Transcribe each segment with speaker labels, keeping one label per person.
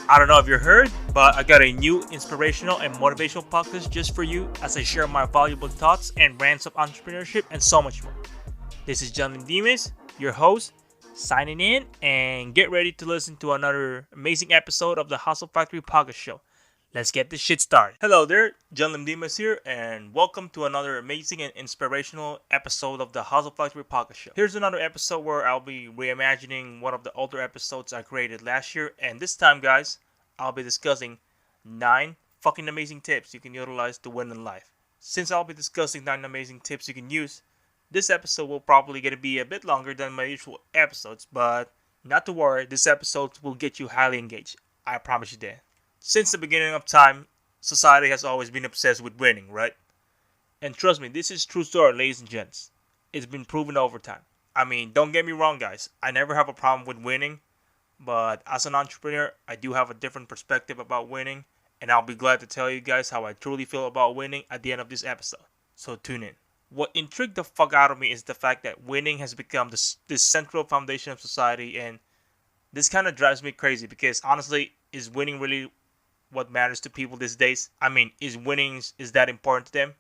Speaker 1: I don't know if you heard, but I got a new inspirational and motivational podcast just for you as I share my valuable thoughts and rants of entrepreneurship and so much more. This is John Dimas, your host, signing in and get ready to listen to another amazing episode of the Hustle Factory Podcast Show. Let's get this shit started. Hello there, John Dimas here, and welcome to another amazing and inspirational episode of the Hustle Factory Podcast Show. Here's another episode where I'll be reimagining one of the older episodes I created last year, and this time, guys, I'll be discussing 9 fucking amazing tips you can utilize to win in life. Since I'll be discussing 9 amazing tips you can use, this episode will probably gonna be a bit longer than my usual episodes, but not to worry, this episode will get you highly engaged. I promise you that. Since the beginning of time, society has always been obsessed with winning, right? And trust me, this is true story, ladies and gents. It's been proven over time. I mean, don't get me wrong, guys. I never have a problem with winning, but as an entrepreneur, I do have a different perspective about winning, and I'll be glad to tell you guys how I truly feel about winning at the end of this episode. So tune in. What intrigued the fuck out of me is the fact that winning has become this central foundation of society, and this kind of drives me crazy because honestly, is winning really what matters to people these days? I mean, is that important to them?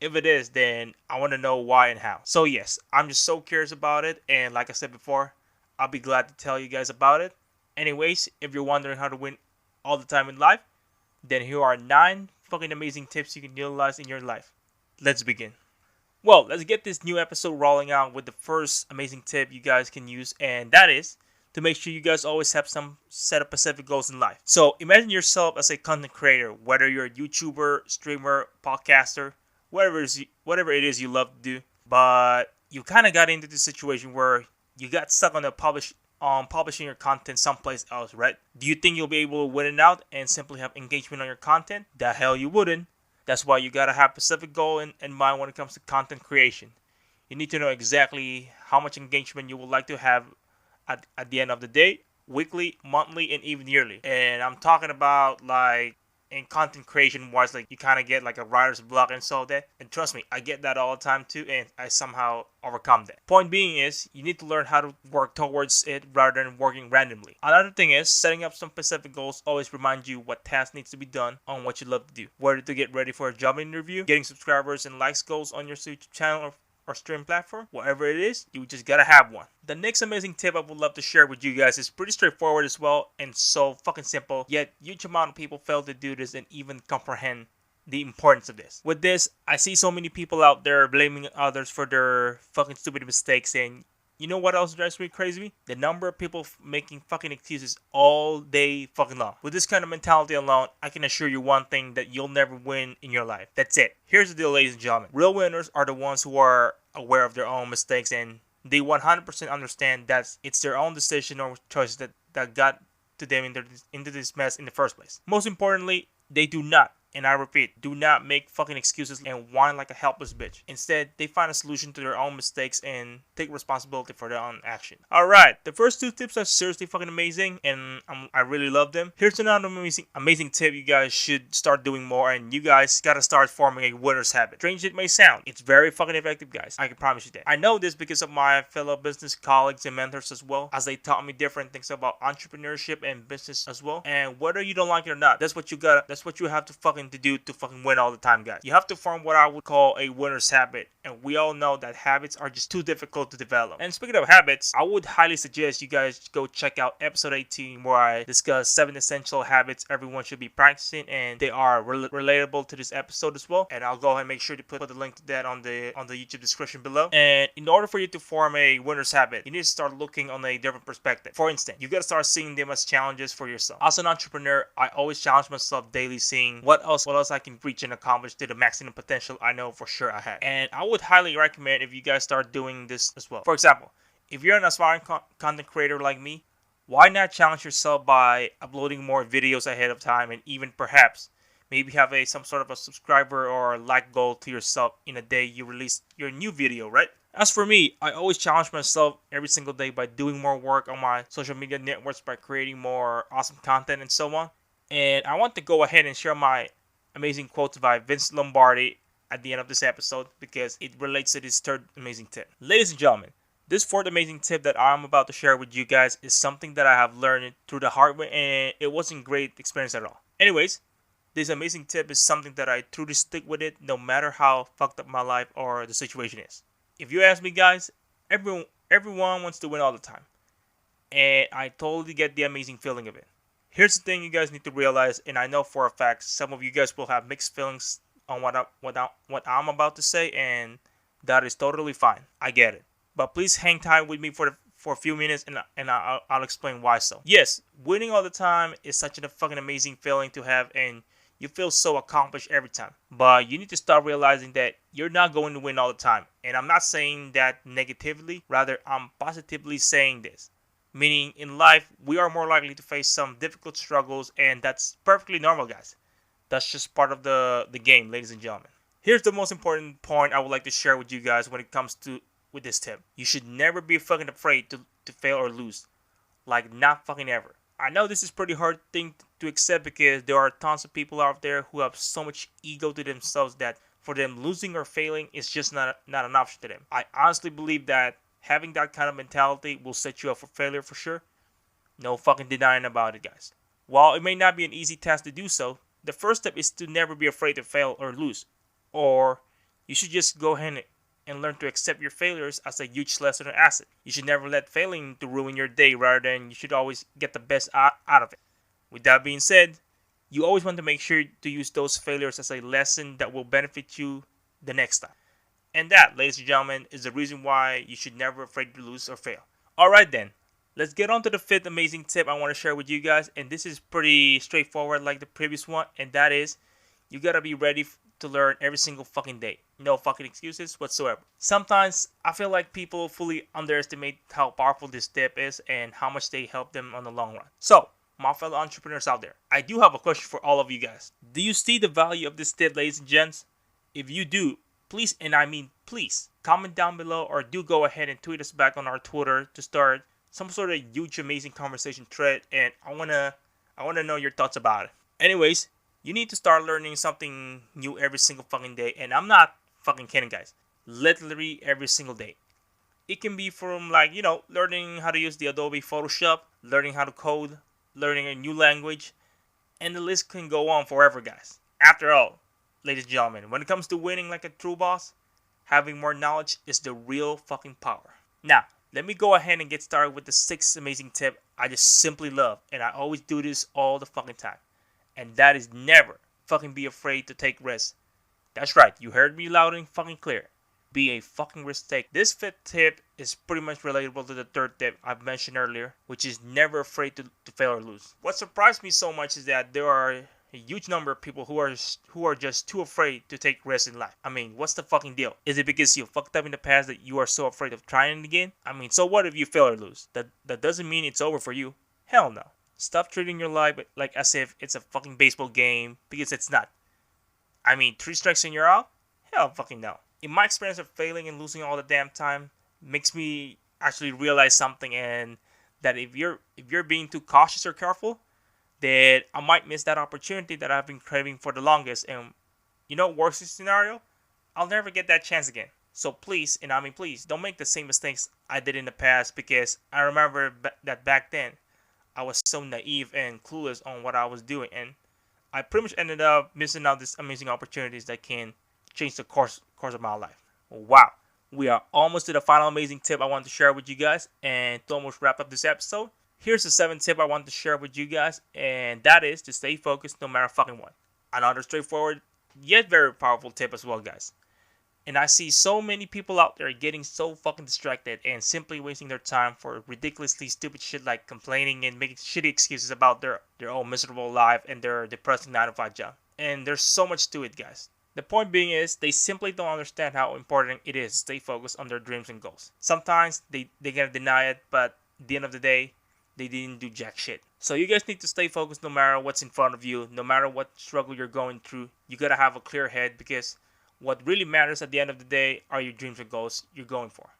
Speaker 1: If it is, then I want to know why and how. So yes, I'm just so curious about it, and like I said before, I'll be glad to tell you guys about it. Anyways, if you're wondering how to win all the time in life, then here are 9 fucking amazing tips you can utilize in your life. Let's begin. Well, let's get this new episode rolling out with the first amazing tip you guys can use, and that is to make sure you guys always have some set of specific goals in life. So imagine yourself as a content creator, whether you're a YouTuber, streamer, podcaster, whatever it is you love to do, but you kind of got into this situation where you got stuck on publishing your content someplace else, right? Do you think you'll be able to win it out and simply have engagement on your content? The hell you wouldn't. That's why you gotta have a specific goal in mind when it comes to content creation. You need to know exactly how much engagement you would like to have at the end of the day, weekly, monthly, and even yearly. And I'm talking about like in content creation wise, like you kind of get like a writer's block and so that. And trust me, I get that all the time too, and I somehow overcome that. Point being is, you need to learn how to work towards it rather than working randomly. Another thing is, setting up some specific goals always reminds you what task needs to be done on what you love to do. Whether to get ready for a job interview, getting subscribers and likes goals on your YouTube channel or stream platform, whatever it is, you just gotta have one. The next amazing tip I would love to share with you guys is pretty straightforward as well and so fucking simple, yet huge amount of people fail to do this and even comprehend the importance of this. With this, I see so many people out there blaming others for their fucking stupid mistakes, and you know what else drives me crazy? The number of people making fucking excuses all day fucking long. With this kind of mentality alone, I can assure you one thing, that you'll never win in your life. That's it. Here's the deal, ladies and gentlemen. Real winners are the ones who are aware of their own mistakes, and they 100% understand that it's their own decision or choices that got to them into this mess in the first place. Most importantly, they do not, and I repeat, do not make fucking excuses and whine like a helpless bitch. Instead, they find a solution to their own mistakes and take responsibility for their own action. Alright, the first 2 tips are seriously fucking amazing, and I really love them. Here's another amazing tip you guys should start doing more, and you guys gotta start forming a winner's habit. Strange it may sound, it's very fucking effective, guys. I can promise you that. I know this because of my fellow business colleagues and mentors as well, as they taught me different things about entrepreneurship and business as well. And whether you don't like it or not, that's what you have to fucking to do to fucking win all the time, guys. You have to form what I would call a winner's habit, and we all know that habits are just too difficult to develop. And speaking of habits, I would highly suggest you guys go check out episode 18, where I discuss 7 essential habits everyone should be practicing, and they are relatable to this episode as well. And I'll go ahead and make sure to put the link to that on the YouTube description below. And in order for you to form a winner's habit, you need to start looking on a different perspective. For instance, you gotta start seeing them as challenges for yourself. As an entrepreneur, I always challenge myself daily, seeing what else I can reach and accomplish to the maximum potential I know for sure I have. And I would highly recommend if you guys start doing this as well. For example, if you're an aspiring content creator like me, why not challenge yourself by uploading more videos ahead of time, and even perhaps maybe have some sort of a subscriber or like goal to yourself in a day you release your new video, right? As for me, I always challenge myself every single day by doing more work on my social media networks, by creating more awesome content and so on. And I want to go ahead and share my amazing quotes by Vince Lombardi at the end of this episode, because it relates to this third amazing tip. Ladies and gentlemen, This fourth amazing tip that I'm about to share with you guys is something that I have learned through the hard way, and it wasn't great experience at all. Anyways, this amazing tip is something that I truly stick with it no matter how fucked up my life or the situation is. If you ask me, guys, everyone wants to win all the time, and I totally get the amazing feeling of it. Here's the thing you guys need to realize, and I know for a fact some of you guys will have mixed feelings on what I'm about to say, and that is totally fine. I get it. But please hang tight with me for a few minutes, and I'll explain why so. Yes, winning all the time is such a fucking amazing feeling to have, and you feel so accomplished every time. But you need to start realizing that you're not going to win all the time. And I'm not saying that negatively, rather, I'm positively saying this. Meaning, in life, we are more likely to face some difficult struggles, and that's perfectly normal, guys. That's just part of the game, ladies and gentlemen. Here's the most important point I would like to share with you guys when it comes to with this tip. You should never be fucking afraid to fail or lose. Like, not fucking ever. I know this is pretty hard thing to accept because there are tons of people out there who have so much ego to themselves that for them losing or failing is just not an option to them. I honestly believe that having that kind of mentality will set you up for failure for sure. No fucking denying about it, guys. While it may not be an easy task to do so, the first step is to never be afraid to fail or lose. Or you should just go ahead and learn to accept your failures as a huge lesson or asset. You should never let failing to ruin your day, rather than you should always get the best out of it. With that being said, you always want to make sure to use those failures as a lesson that will benefit you the next time. And that, ladies and gentlemen, is the reason why you should never be afraid to lose or fail. Alright then, let's get on to the fifth amazing tip I want to share with you guys. And this is pretty straightforward like the previous one. And that is, you gotta be ready to learn every single fucking day. No fucking excuses whatsoever. Sometimes I feel like people fully underestimate how powerful this tip is and how much they help them on the long run. So, my fellow entrepreneurs out there, I do have a question for all of you guys. Do you see the value of this tip, ladies and gents? If you do, please, and I mean please, comment down below or do go ahead and tweet us back on our Twitter to start some sort of huge amazing conversation thread, and I wanna know your thoughts about it. Anyways, you need to start learning something new every single fucking day, and I'm not fucking kidding, guys. Literally every single day. It can be from learning how to use the Adobe Photoshop, learning how to code, learning a new language, and the list can go on forever, guys. After all, ladies and gentlemen, when it comes to winning like a true boss, having more knowledge is the real fucking power. Now, let me go ahead and get started with the sixth amazing tip I just simply love, and I always do this all the fucking time. And that is never fucking be afraid to take risks. That's right, you heard me loud and fucking clear. Be a fucking risk taker. This fifth tip is pretty much relatable to the third tip I've mentioned earlier, which is never afraid to fail or lose. What surprised me so much is that there are a huge number of people who are just too afraid to take risks in life. I mean, what's the fucking deal? Is it because you fucked up in the past that you are so afraid of trying it again? I mean, so what if you fail or lose? That doesn't mean it's over for you. Hell no. Stop treating your life like as if it's a fucking baseball game, because it's not. I mean, 3 strikes and you're out? Hell fucking no. In my experience of failing and losing all the damn time, makes me actually realize something, and that if you're being too cautious or careful, that I might miss that opportunity that I've been craving for the longest. And worst case scenario, I'll never get that chance again. So please, and I mean please, don't make the same mistakes I did in the past, because I remember that back then I was so naive and clueless on what I was doing, and I pretty much ended up missing out these amazing opportunities that can change the course of my life. Wow, we are almost to the final amazing tip I want to share with you guys, and to almost wrap up this episode. Here's the 7th tip I want to share with you guys, and that is to stay focused no matter fucking what. Another straightforward yet very powerful tip as well, guys. And I see so many people out there getting so fucking distracted and simply wasting their time for ridiculously stupid shit like complaining and making shitty excuses about their own miserable life and their depressing 9-to-5 job. And there's so much to it, guys. The point being is, they simply don't understand how important it is to stay focused on their dreams and goals. Sometimes they gonna deny it, but at the end of the day, they didn't do jack shit. So you guys need to stay focused no matter what's in front of you, no matter what struggle you're going through. You gotta have a clear head, because what really matters at the end of the day are your dreams and goals you're going for.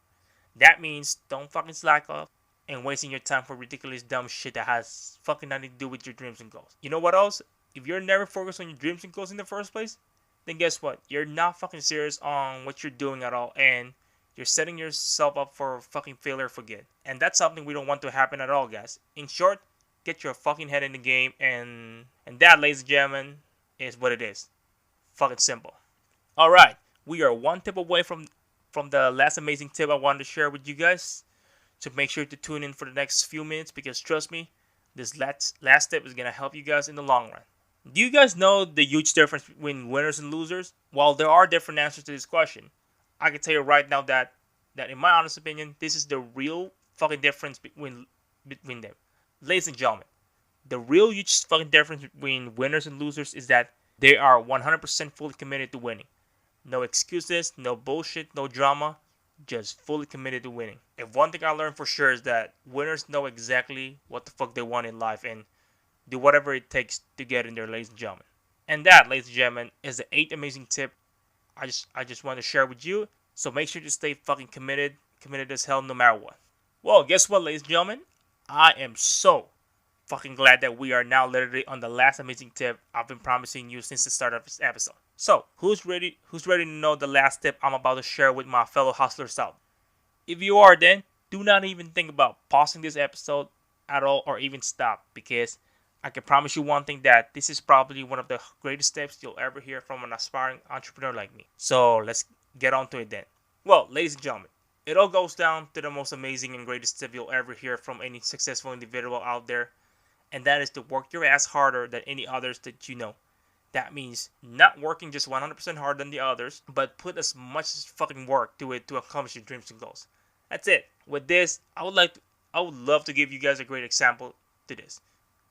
Speaker 1: That means don't fucking slack off and wasting your time for ridiculous dumb shit that has fucking nothing to do with your dreams and goals. You know what else? If you're never focused on your dreams and goals in the first place, then guess what? You're not fucking serious on what you're doing at all, and you're setting yourself up for fucking failure for good. And that's something we don't want to happen at all, guys. In short, get your fucking head in the game, and that, ladies and gentlemen, is what it is. Fucking simple. All right, we are one tip away from the last amazing tip I wanted to share with you guys. So make sure to tune in for the next few minutes, because trust me, this last tip is gonna help you guys in the long run. Do you guys know the huge difference between winners and losers? While there are different answers to this question, I can tell you right now that in my honest opinion, this is the real fucking difference between them. Ladies and gentlemen, the real huge fucking difference between winners and losers is that they are 100% fully committed to winning. No excuses, no bullshit, no drama, just fully committed to winning. If one thing I learned for sure is that winners know exactly what the fuck they want in life and do whatever it takes to get in there, ladies and gentlemen. And that, ladies and gentlemen, is the 8th amazing tip I just want to share with you. So make sure to stay fucking committed as hell no matter what. Well, guess what, ladies and gentlemen? I am so fucking glad that we are now literally on the last amazing tip I've been promising you since the start of this episode. So, who's ready to know the last tip I'm about to share with my fellow hustlers out? If you are, then do not even think about pausing this episode at all or even stop, because I can promise you one thing, that this is probably one of the greatest tips you'll ever hear from an aspiring entrepreneur like me. So let's get on to it then. Well, ladies and gentlemen, it all goes down to the most amazing and greatest tip you'll ever hear from any successful individual out there, and that is to work your ass harder than any others that you know. That means not working just 100% harder than the others, but put as much fucking work to it to accomplish your dreams and goals. That's it. With this, I would love to give you guys a great example to this.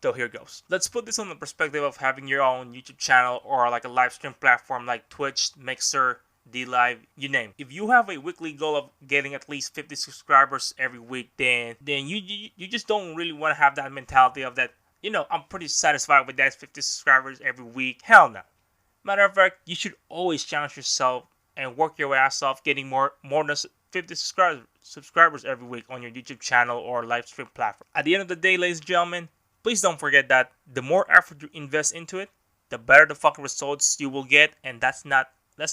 Speaker 1: So here goes. Let's put this on the perspective of having your own YouTube channel or like a live stream platform like Twitch, Mixer, DLive, you name it. If you have a weekly goal of getting at least 50 subscribers every week, then you just don't really want to have that mentality of that, I'm pretty satisfied with that 50 subscribers every week. Hell no. Matter of fact, you should always challenge yourself and work your ass off getting more than 50 subscribers every week on your YouTube channel or live stream platform. At the end of the day, ladies and gentlemen, please don't forget that the more effort you invest into it, the better the fucking results you will get. And that's not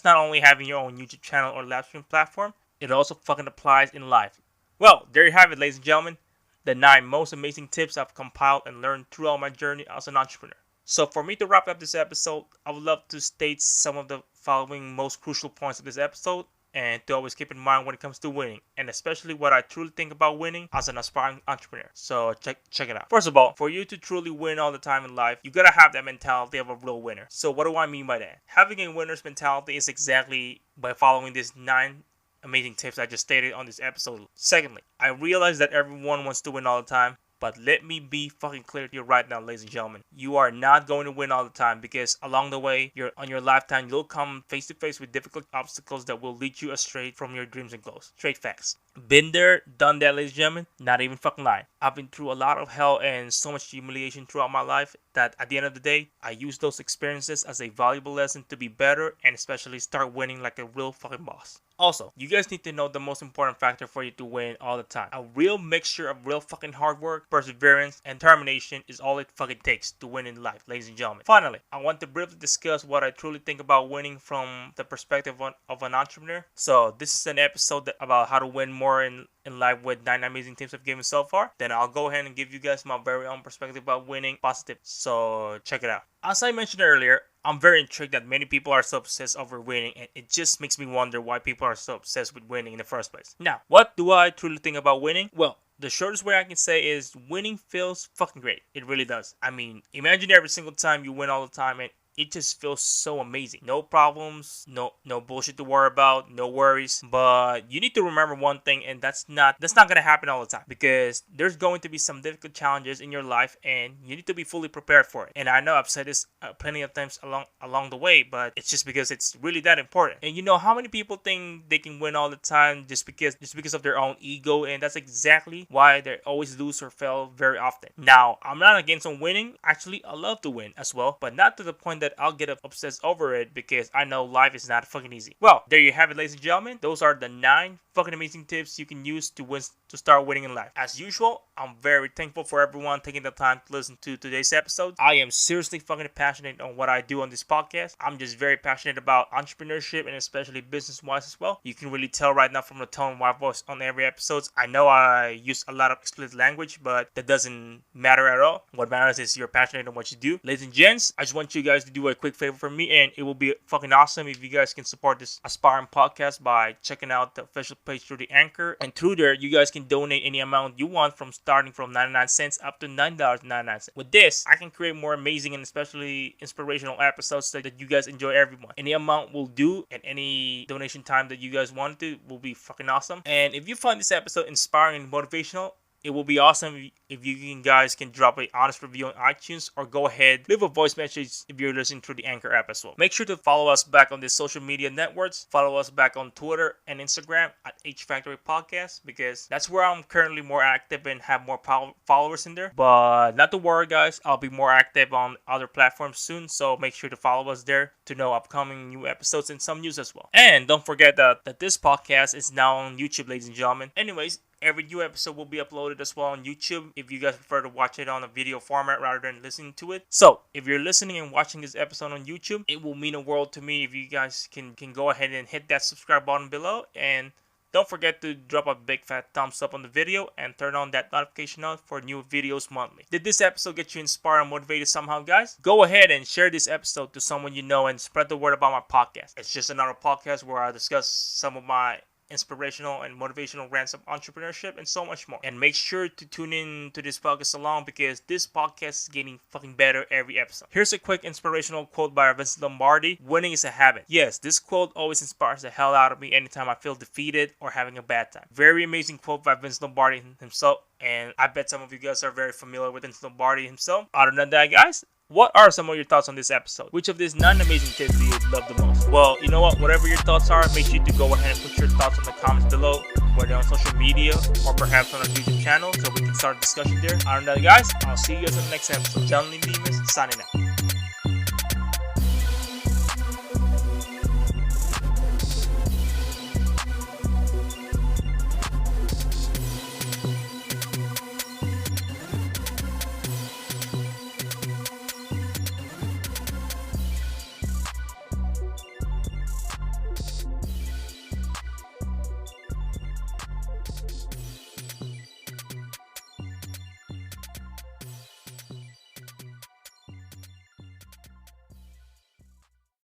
Speaker 1: only having your own YouTube channel or live stream platform, it also fucking applies in life. Well, there you have it, ladies and gentlemen. The 9 most amazing tips I've compiled and learned throughout my journey as an entrepreneur. So for me to wrap up this episode, I would love to state some of the following most crucial points of this episode, and to always keep in mind when it comes to winning, and especially what I truly think about winning as an aspiring entrepreneur. So check it out. First of all, for you to truly win all the time in life, you gotta have that mentality of a real winner. So what do I mean by that? Having a winner's mentality is exactly by following these 9 amazing tips I just stated on this episode. Secondly, I realize that everyone wants to win all the time, but let me be fucking clear to you right now, ladies and gentlemen. You are not going to win all the time, because along the way, on your lifetime, you'll come face to face with difficult obstacles that will lead you astray from your dreams and goals. Straight facts. Been there, done that, ladies and gentlemen. Not even fucking lying. I've been through a lot of hell and so much humiliation throughout my life that at the end of the day, I use those experiences as a valuable lesson to be better and especially start winning like a real fucking boss. Also, you guys need to know the most important factor for you to win all the time. A real mixture of real fucking hard work, perseverance, and determination is all it fucking takes to win in life, ladies and gentlemen. Finally, I want to briefly discuss what I truly think about winning from the perspective of an entrepreneur. So this is an episode about how to win more in life with 9 amazing tips I've given so far. Then I'll go ahead and give you guys my very own perspective about winning positive. So check it out. As I mentioned earlier, I'm very intrigued that many people are so obsessed over winning, and it just makes me wonder why people are so obsessed with winning in the first place. Now, what do I truly think about winning? Well, the shortest way I can say is winning feels fucking great. It really does. I mean, imagine every single time you win all the time, and it just feels so amazing. No problems, no bullshit to worry about, no worries. But you need to remember one thing, and that's not gonna happen all the time, because there's going to be some difficult challenges in your life, and you need to be fully prepared for it. And I know I've said this plenty of times along the way, but it's just because it's really that important. And you know how many people think they can win all the time just because of their own ego, and that's exactly why they always lose or fail very often. Now, I'm not against on winning. Actually, I love to win as well, but not to the point that I'll get obsessed over it, because I know life is not fucking easy. Well, there you have it, ladies and gentlemen. Those are the 9 fucking amazing tips you can use to start winning in life. As usual, I'm very thankful for everyone taking the time to listen to today's episode. I am seriously fucking passionate on what I do on this podcast. I'm just very passionate about entrepreneurship and especially business-wise as well. You can really tell right now from the tone of my voice on every episode. I know I use a lot of explicit language, but that doesn't matter at all. What matters is you're passionate on what you do. Ladies and gents, I just want you guys to do a quick favor for me, and it will be fucking awesome if you guys can support this aspiring podcast by checking out the official page through the Anchor. And through there, you guys can donate any amount you want from starting from 99 cents up to $9.99. With this, I can create more amazing and especially inspirational episodes that you guys enjoy every month. Any amount will do, and any donation time that you guys want to will be fucking awesome. And if you find this episode inspiring and motivational, it will be awesome if you guys can drop an honest review on iTunes, or go ahead, leave a voice message if you're listening through the Anchor app as well. Make sure to follow us back on the social media networks. Follow us back on Twitter and Instagram at H Factory Podcast, because that's where I'm currently more active and have more followers in there. But not to worry, guys, I'll be more active on other platforms soon, so make sure to follow us there to know upcoming new episodes and some news as well. And don't forget that this podcast is now on YouTube, ladies and gentlemen. Anyways, every new episode will be uploaded as well on YouTube if you guys prefer to watch it on a video format rather than listening to it. So, if you're listening and watching this episode on YouTube, it will mean a world to me if you guys can go ahead and hit that subscribe button below. And don't forget to drop a big fat thumbs up on the video and turn on that notification on for new videos monthly. Did this episode get you inspired and motivated somehow, guys? Go ahead and share this episode to someone you know and spread the word about my podcast. It's just another podcast where I discuss some of my inspirational and motivational rants of entrepreneurship and so much more. And make sure to tune in to this podcast along, because this podcast is getting fucking better every episode. Here's a quick inspirational quote by Vincent Lombardi: "Winning is a habit." Yes, this quote always inspires the hell out of me anytime I feel defeated or having a bad time. Very amazing quote by Vincent Lombardi himself, and I bet some of you guys are very familiar with Vincent Lombardi himself. Other than that, guys, what are some of your thoughts on this episode? Which of these 9 amazing tips do you love the most? Well, you know what? Whatever your thoughts are, make sure to go ahead and put your thoughts in the comments below, whether on social media or perhaps on our YouTube channel, so we can start a discussion there. Other than that, guys, I'll see you guys in the next episode. John Lee Demas, signing out.